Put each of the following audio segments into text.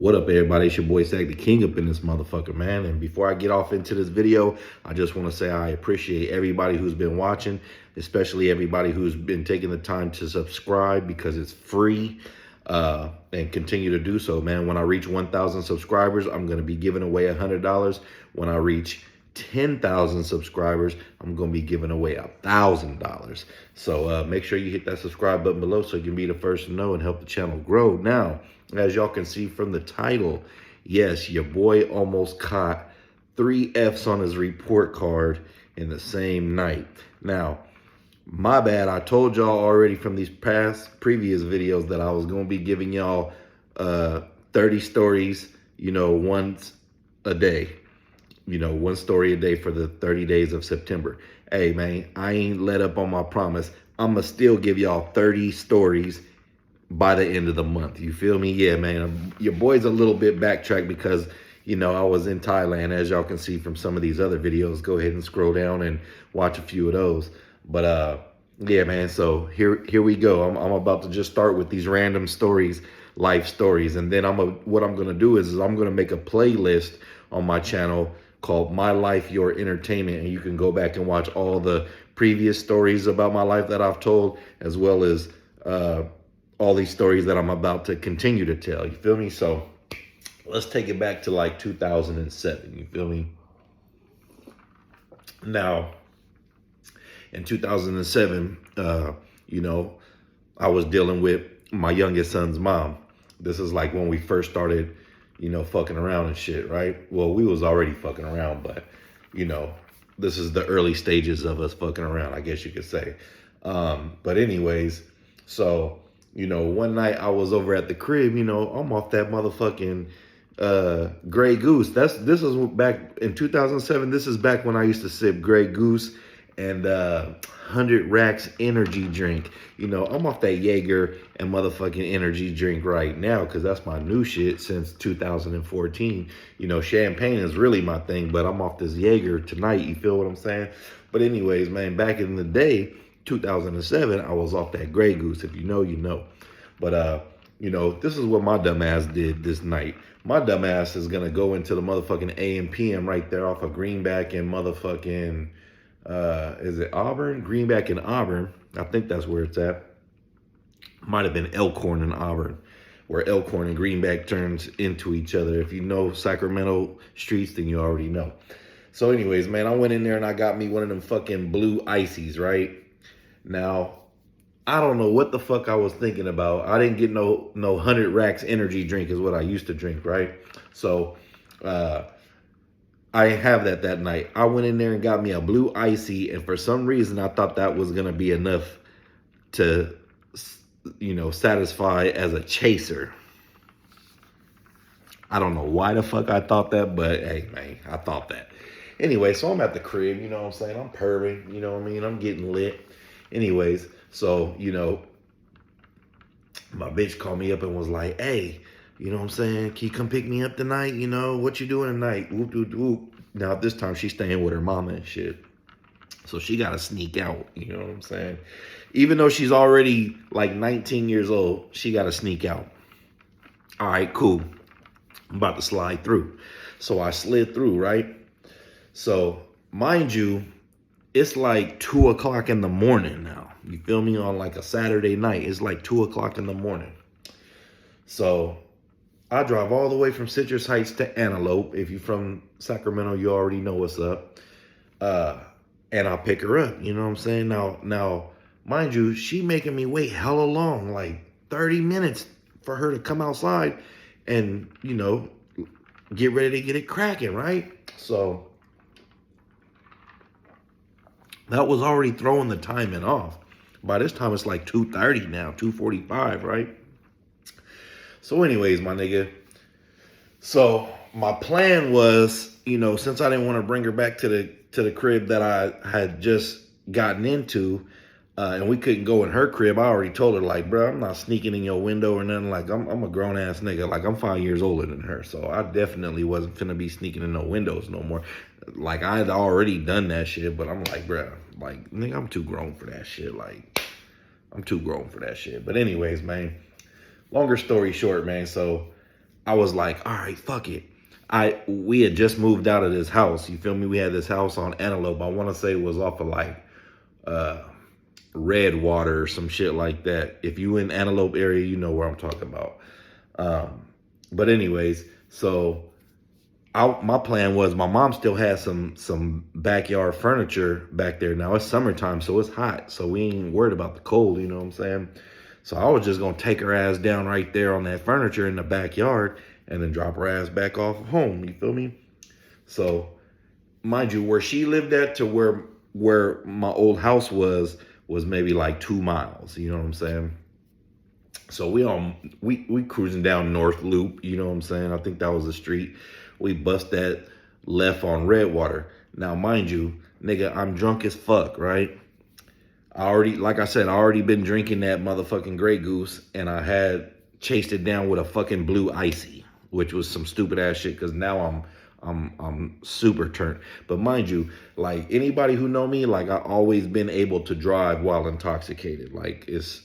What up, everybody? It's your boy Sag the King up in this motherfucker, man. And before I get off into this video, I just want to say I appreciate everybody who's been watching, especially everybody who's been taking the time to subscribe because it's free, and continue to do so, man. When I reach 1,000 subscribers, I'm going to be giving away $100. When I reach 10,000 subscribers, I'm going to be giving away $1,000. So make sure you hit that subscribe button below so you can be the first to know and help the channel grow. Now, as y'all can see from the title, yes, your boy almost caught 3 Fs on his report card in the same night. Now, my bad. I told y'all already from these previous videos that I was going to be giving y'all 30 stories, once a day. One story a day for the 30 days of September. Hey, man, I ain't let up on my promise. I'm going to still give y'all 30 stories by the end of the month. You feel me? Yeah, man. Your boy's a little bit backtracked because, I was in Thailand, as y'all can see from some of these other videos. Go ahead and scroll down and watch a few of those. But yeah, man, so here we go. I'm about to just start with these random stories, life stories. And then what I'm going to do is I'm going to make a playlist on my channel called My Life, Your Entertainment. And you can go back and watch all the previous stories about my life that I've told, as well as all these stories that I'm about to continue to tell. You feel me? So let's take it back to like 2007. You feel me? Now, in 2007, I was dealing with my youngest son's mom. This is like when we first started, fucking around and shit, right? Well, we was already fucking around, but, this is the early stages of us fucking around, I guess you could say. But anyways, so, one night I was over at the crib, I'm off that motherfucking Grey Goose. This is back in 2007. This is back when I used to sip Grey Goose and 100 Racks energy drink. I'm off that Jaeger and motherfucking energy drink right now because that's my new shit since 2014. Champagne is really my thing, but I'm off this Jaeger tonight. You feel what I'm saying? But anyways, man, back in the day, 2007, I was off that Grey Goose. If you know, you know. But, this is what my dumb ass did this night. My dumb ass is going to go into the motherfucking A&PM right there off of Greenback and motherfucking, is it Auburn? Greenback and Auburn. I think that's where it's at. Might have been Elkhorn and Auburn, where Elkhorn and Greenback turns into each other. If you know Sacramento streets, then you already know. So anyways, man, I went in there and I got me one of them fucking blue ices, right? Now, I don't know what the fuck I was thinking about. I didn't get no 100 Racks energy drink is what I used to drink, right? So, I didn't have that night. I went in there and got me a blue icy, and for some reason, I thought that was going to be enough to, satisfy as a chaser. I don't know why the fuck I thought that, but hey, man, I thought that. Anyway, so I'm at the crib, you know what I'm saying? I'm perving, you know what I mean? I'm getting lit. Anyways, so, my bitch called me up and was like, hey, you know what I'm saying? Can you come pick me up tonight? What you doing tonight? Whoop, whoop, whoop. Now, this time she's staying with her mama and shit. So she got to sneak out. You know what I'm saying? Even though she's already like 19 years old, she got to sneak out. All right, cool. I'm about to slide through. So I slid through, right? So mind you, it's like 2 o'clock in the morning now. You feel me? On like a Saturday night. It's like 2 o'clock in the morning. So I drive all the way from Citrus Heights to Antelope. If you're from Sacramento, you already know what's up. And I'll pick her up. You know what I'm saying? Now, mind you, she making me wait hella long, like 30 minutes for her to come outside and, get ready to get it cracking, right? So that was already throwing the timing off. By this time, it's like 2:30 now, 2:45, right? So anyways, my nigga, so my plan was, since I didn't want to bring her back to the crib that I had just gotten into, and we couldn't go in her crib, I already told her, like, bro, I'm not sneaking in your window or nothing. Like, I'm a grown-ass nigga. Like, I'm 5 years older than her, so I definitely wasn't finna be sneaking in no windows no more. Like, I had already done that shit, but I'm like, bro, like, nigga, I'm too grown for that shit. Like, I'm too grown for that shit. But anyways, man, longer story short, man, so I was like, all right, fuck it. We had just moved out of this house. You feel me? We had this house on Antelope. I want to say it was off of like uh Redwater or some shit like that. If you in Antelope area, you know where I'm talking about. But anyways, so my plan was my mom still had some backyard furniture back there. Now it's summertime, so it's hot, so we ain't worried about the cold. You know what I'm saying? So I was just gonna take her ass down right there on that furniture in the backyard, and then drop her ass back off home. You feel me? So, mind you, where she lived at to where my old house was maybe like 2 miles. You know what I'm saying? So we cruising down North Loop. You know what I'm saying? I think that was the street. We bust that left on Redwater. Now, mind you, nigga, I'm drunk as fuck, right? Like I said, I already been drinking that motherfucking Grey Goose, and I had chased it down with a fucking blue icy, which was some stupid ass shit. Cause now I'm super turned. But mind you, like anybody who know me, like I always been able to drive while intoxicated. Like it's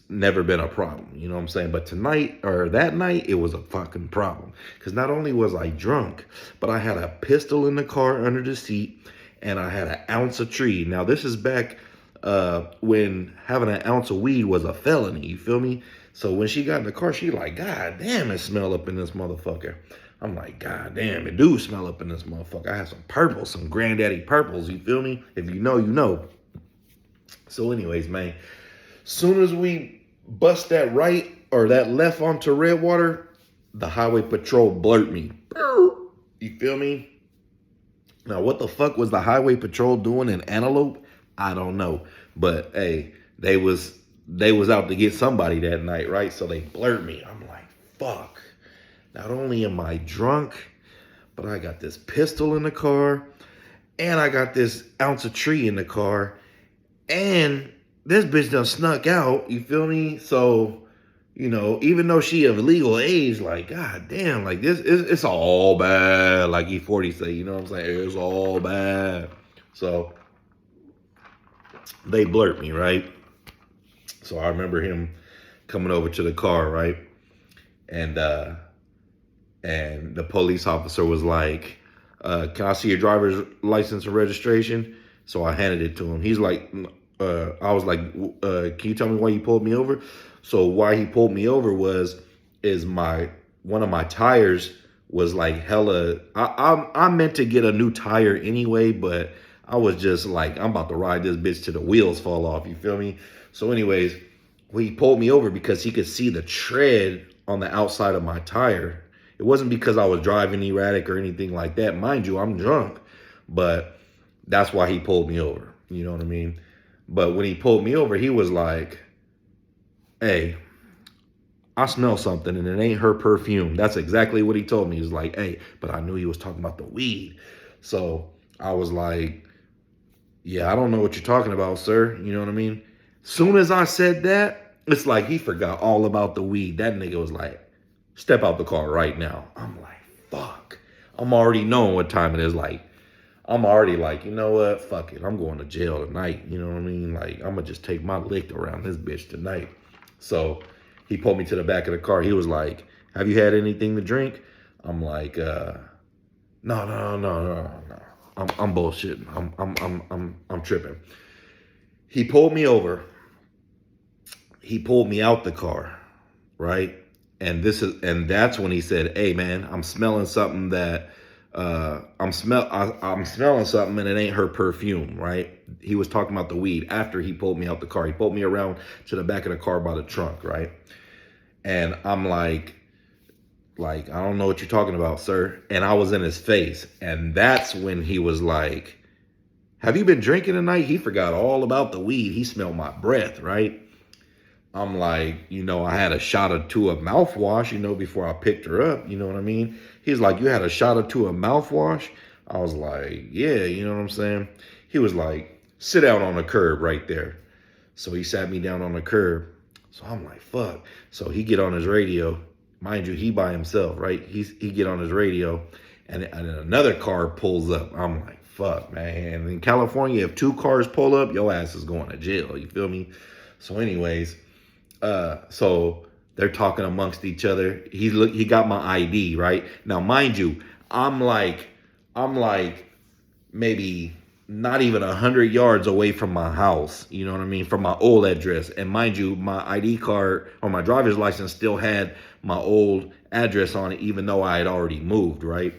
never been a problem. You know what I'm saying? But tonight or that night, it was a fucking problem. Cause not only was I drunk, but I had a pistol in the car under the seat, and I had an ounce of tree. Now this is back when having an ounce of weed was a felony, you feel me? So when she got in the car, she like, God damn, it smell up in this motherfucker. I'm like, God damn, it do smell up in this motherfucker. I had some purple, some granddaddy purples, you feel me? If you know, you know. So anyways, man, soon as we bust that right or that left onto Redwater, the highway patrol blurt me. You feel me? Now, what the fuck was the highway patrol doing in Antelope? I don't know, but hey, they was out to get somebody that night, right? So they blurred me. I'm like, fuck. Not only am I drunk, but I got this pistol in the car, and I got this ounce of tree in the car, and this bitch done snuck out. You feel me? So, you know, even though she of legal age, like, god damn, like this, it's all bad. Like E40 say, you know what I'm saying? It's all bad. So they blurt me, right? So I remember him coming over to the car, right? And the police officer was like, can I see your driver's license and registration? So I handed it to him. He's like, I was like, can you tell me why you pulled me over? So why he pulled me over is one of my tires was like hella, I meant to get a new tire anyway, but I was just like, I'm about to ride this bitch till the wheels fall off. You feel me? So anyways, he pulled me over because he could see the tread on the outside of my tire. It wasn't because I was driving erratic or anything like that. Mind you, I'm drunk, but that's why he pulled me over. You know what I mean? But when he pulled me over, he was like, hey, I smell something and it ain't her perfume. That's exactly what he told me. He was like, hey, but I knew he was talking about the weed. So I was like, yeah, I don't know what you're talking about, sir. You know what I mean? Soon as I said that, it's like he forgot all about the weed. That nigga was like, step out the car right now. I'm like, fuck. I'm already knowing what time it is. Like, I'm already like, you know what? Fuck it. I'm going to jail tonight. You know what I mean? Like, I'm going to just take my lick around this bitch tonight. So he pulled me to the back of the car. He was like, have you had anything to drink? I'm like, no. I'm bullshitting. I'm tripping. He pulled me over. He pulled me out the car, right? And that's when he said, "Hey man, I'm smelling something that I'm smelling something and it ain't her perfume," right? He was talking about the weed after he pulled me out the car. He pulled me around to the back of the car by the trunk, right? And I'm like, I don't know what you're talking about, sir. And I was in his face. And that's when he was like, have you been drinking tonight? He forgot all about the weed. He smelled my breath, right? I'm like, I had a shot or two of mouthwash, before I picked her up. You know what I mean? He's like, you had a shot or two of mouthwash? I was like, yeah, you know what I'm saying? He was like, sit down on the curb right there. So he sat me down on the curb. So I'm like, fuck. So he get on his radio. Mind you, he by himself, right? He get on his radio, and another car pulls up. I'm like, fuck, man. In California, if two cars pull up, your ass is going to jail. You feel me? So anyways, so They're talking amongst each other. He got my ID, right? Now, mind you, I'm like maybe not even 100 yards away from my house. You know what I mean? From my old address. And mind you, my ID card or my driver's license still had my old address on it, even though I had already moved, right?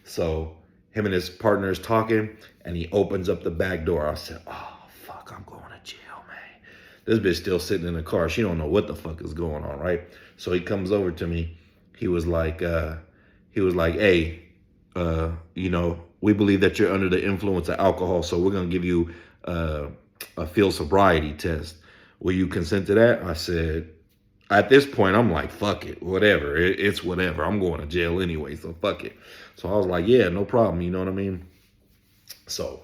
So him and his partner is talking, and he opens up the back door. I said, oh, fuck, I'm going to jail, man. This bitch still sitting in the car. She don't know what the fuck is going on, right? So he comes over to me. He was like, hey, we believe that you're under the influence of alcohol, so we're going to give you a field sobriety test. Will you consent to that? I said, at this point, I'm like, fuck it, whatever. It's whatever. I'm going to jail anyway, so fuck it. So I was like, yeah, no problem. You know what I mean? So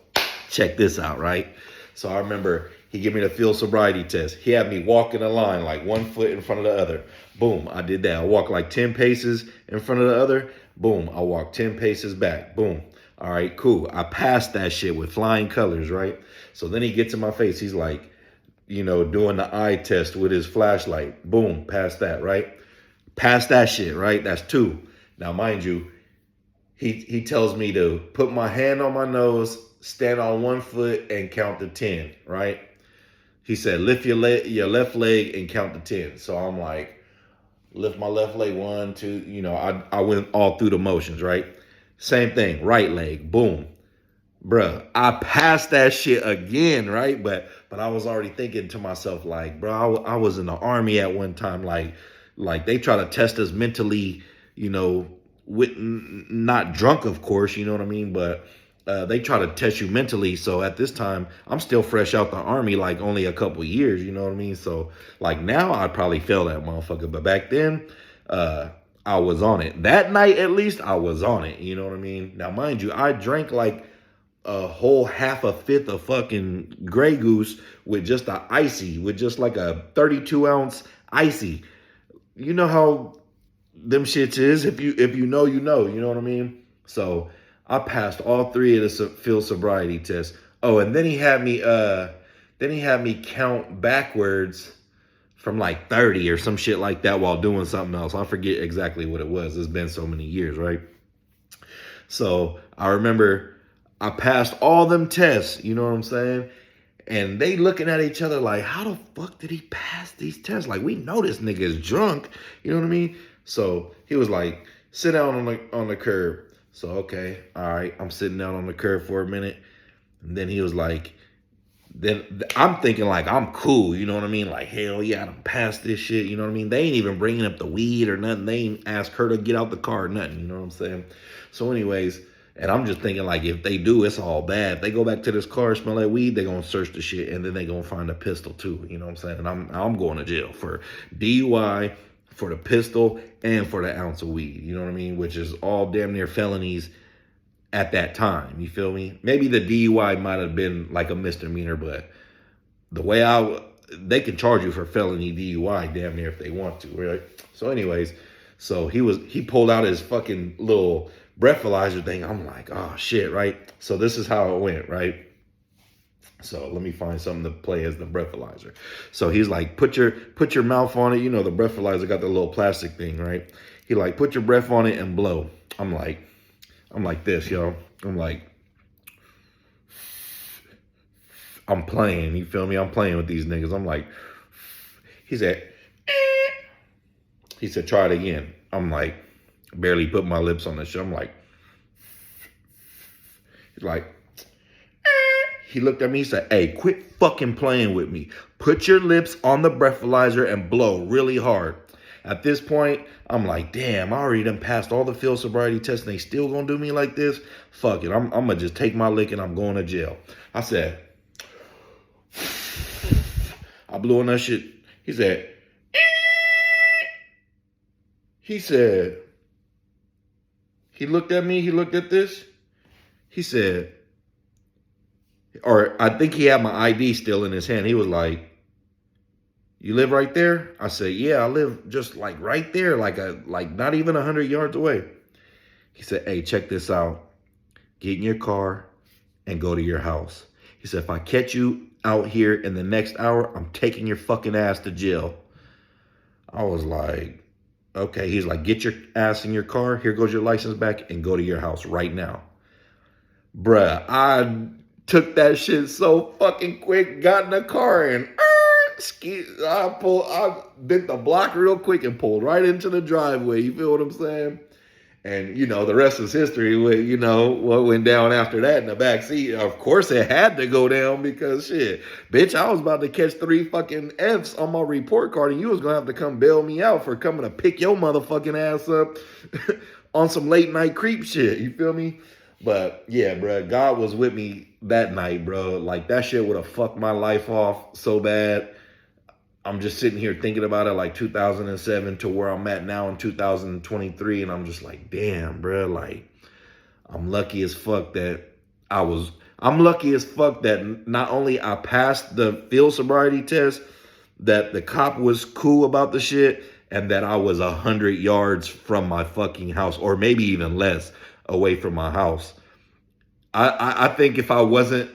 check this out, right? So I remember he gave me the field sobriety test. He had me walk in a line like 1 foot in front of the other. Boom, I did that. I walked like 10 paces in front of the other. Boom, I walked 10 paces back. Boom. All right, cool. I passed that shit with flying colors, right? So then he gets in my face. He's like, doing the eye test with his flashlight. Boom, passed that, right? Passed that shit, right? That's 2. Now, mind you, he tells me to put my hand on my nose, stand on 1 foot, and count to 10, right? He said, lift your left leg and count to 10. So I'm like, lift my left leg, 1, 2, I went all through the motions, right? Same thing, right leg, boom. Bruh, I passed that shit again, right? But I was already thinking to myself, like, bro, I was in the army at one time, like they try to test us mentally, with not drunk, of course, you know what I mean? But they try to test you mentally. So at this time, I'm still fresh out the army, like only a couple years, you know what I mean? So like now I'd probably fail that motherfucker. But back then, I was on it. That night, at least, I was on it, you know what I mean? Now, mind you, I drank like a whole half a fifth of fucking Grey Goose with just a icy, with just like a 32-ounce icy. You know how them shits is. If you know, you know what I mean? So I passed all 3 of the field sobriety tests. Oh, and then he had me count backwards from like 30 or some shit like that while doing something else. I forget exactly what it was. It's been so many years, right? So I remember I passed all them tests, you know what I'm saying? And they looking at each other like, how the fuck did he pass these tests? Like, we know this nigga is drunk, you know what I mean? So he was like, sit down on the curb. So, okay, all right, I'm sitting down on the curb for a minute. And then he was like, then I'm thinking like I'm cool, you know what I mean? Like, hell yeah, I done passed this shit, you know what I mean? They ain't even bringing up the weed or nothing. They ain't ask her to get out the car or nothing, you know what I'm saying? So anyways, and I'm just thinking like if they do, it's all bad. If they go back to this car, smell that weed, they gonna search the shit and then they gonna find a pistol too, you know what I'm saying? And I'm going to jail for DUI, for the pistol, and for the ounce of weed, you know what I mean? Which is all damn near felonies at that time, you feel me? Maybe the DUI might have been like a misdemeanor, but the way they can charge you for felony DUI damn near if they want to, right? So anyways, so he pulled out his fucking little breathalyzer thing. I'm like, oh shit, right? So this is how it went, right? So let me find something to play as the breathalyzer. So he's like, put your mouth on it. You know, the breathalyzer got the little plastic thing, right? He like, put your breath on it and blow. I'm like this, yo. I'm playing, you feel me? I'm playing with these niggas. I'm like, he said, try it again. I'm like, barely put my lips on the shit. I'm like, he's like, he looked at me, he said, hey, quit fucking playing with me. Put your lips on the breathalyzer and blow really hard. At this point, I'm like, damn, I already done passed all the field sobriety tests and they still gonna do me like this? Fuck it, I'm gonna just take my lick and I'm going to jail. I said, I blew on that shit. He said, he looked at me, he looked at this. He said, or I think he had my ID still in his hand. He was like, you live right there? I said, yeah, I live just like right there, like not even 100 yards away. He said, hey, check this out. Get in your car and go to your house. He said, if I catch you out here in the next hour, I'm taking your fucking ass to jail. I was like, okay. He's like, get your ass in your car. Here goes your license back and go to your house right now. Bruh, I took that shit so fucking quick, got in the car and I bit the block real quick and pulled right into the driveway. You feel what I'm saying? And, you know, the rest is history with, you know, what went down after that in the back seat. Of course, it had to go down because, shit, bitch, I was about to catch 3 fucking Fs on my report card and you was going to have to come bail me out for coming to pick your motherfucking ass up on some late night creep shit. You feel me? But, yeah, bro, God was with me that night, bro. Like, that shit would have fucked my life off so bad. I'm just sitting here thinking about it like 2007 to where I'm at now in 2023. And I'm just like, damn, bro, like I'm lucky as fuck that I'm lucky as fuck that not only I passed the field sobriety test, that the cop was cool about the shit and that I was 100 yards from my fucking house or maybe even less away from my house. I think if I wasn't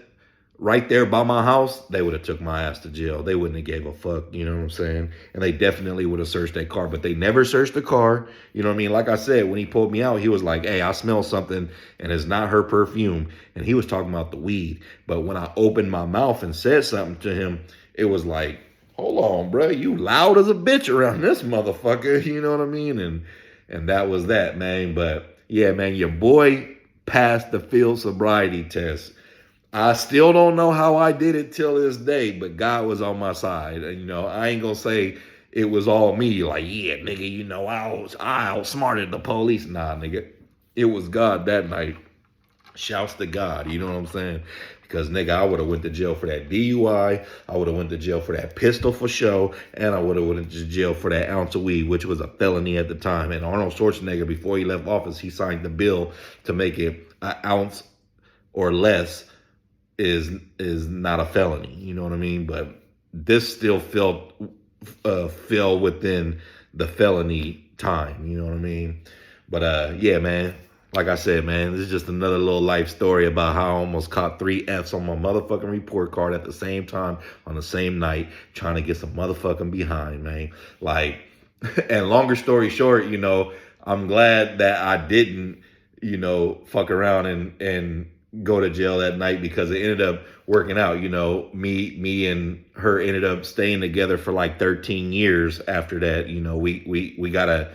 right there by my house, they would have took my ass to jail. They wouldn't have gave a fuck, you know what I'm saying? And they definitely would have searched that car, but they never searched the car. You know what I mean? Like I said, when he pulled me out, he was like, hey, I smell something and it's not her perfume. And he was talking about the weed. But when I opened my mouth and said something to him, it was like, hold on, bro, you loud as a bitch around this motherfucker. You know what I mean? And that was that, man. But yeah, man, your boy passed the field sobriety test. I still don't know how I did it till this day, but God was on my side. And, you know, I ain't gonna say it was all me. Like, yeah, nigga, you know, I outsmarted the police. Nah, nigga, it was God that night. Shouts to God, you know what I'm saying? Because, nigga, I would have went to jail for that DUI. I would have went to jail for that pistol for show. And I would have went to jail for that ounce of weed, which was a felony at the time. And Arnold Schwarzenegger, before he left office, he signed the bill to make it an ounce or less is not a felony, you know what I mean? But this still fell within the felony time, you know what I mean? But yeah, man, like I said, man, this is just another little life story about how I almost caught 3 Fs on my motherfucking report card at the same time on the same night, trying to get some motherfucking behind, man. Like, and longer story short, you know, I'm glad that I didn't, you know, fuck around and go to jail that night because it ended up working out. You know, me and her ended up staying together for like 13 years after that. You know, we got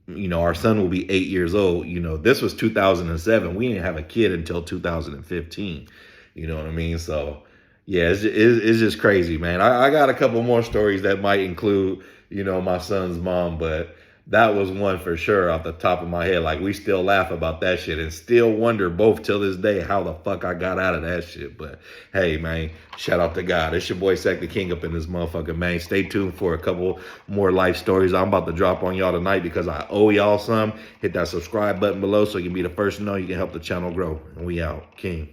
you know, our son will be 8 years old. You know, this was 2007. We didn't have a kid until 2015. You know what I mean? So yeah, it's just crazy, man. I got a couple more stories that might include, you know, my son's mom, but that was one for sure off the top of my head. Like, we still laugh about that shit and still wonder both till this day how the fuck I got out of that shit. But hey, man, shout out to God. It's your boy Sack the King up in this motherfucker, man. Stay tuned for a couple more life stories I'm about to drop on y'all tonight because I owe y'all some. Hit that subscribe button below so you can be the first to know. You can help the channel grow. And we out. King.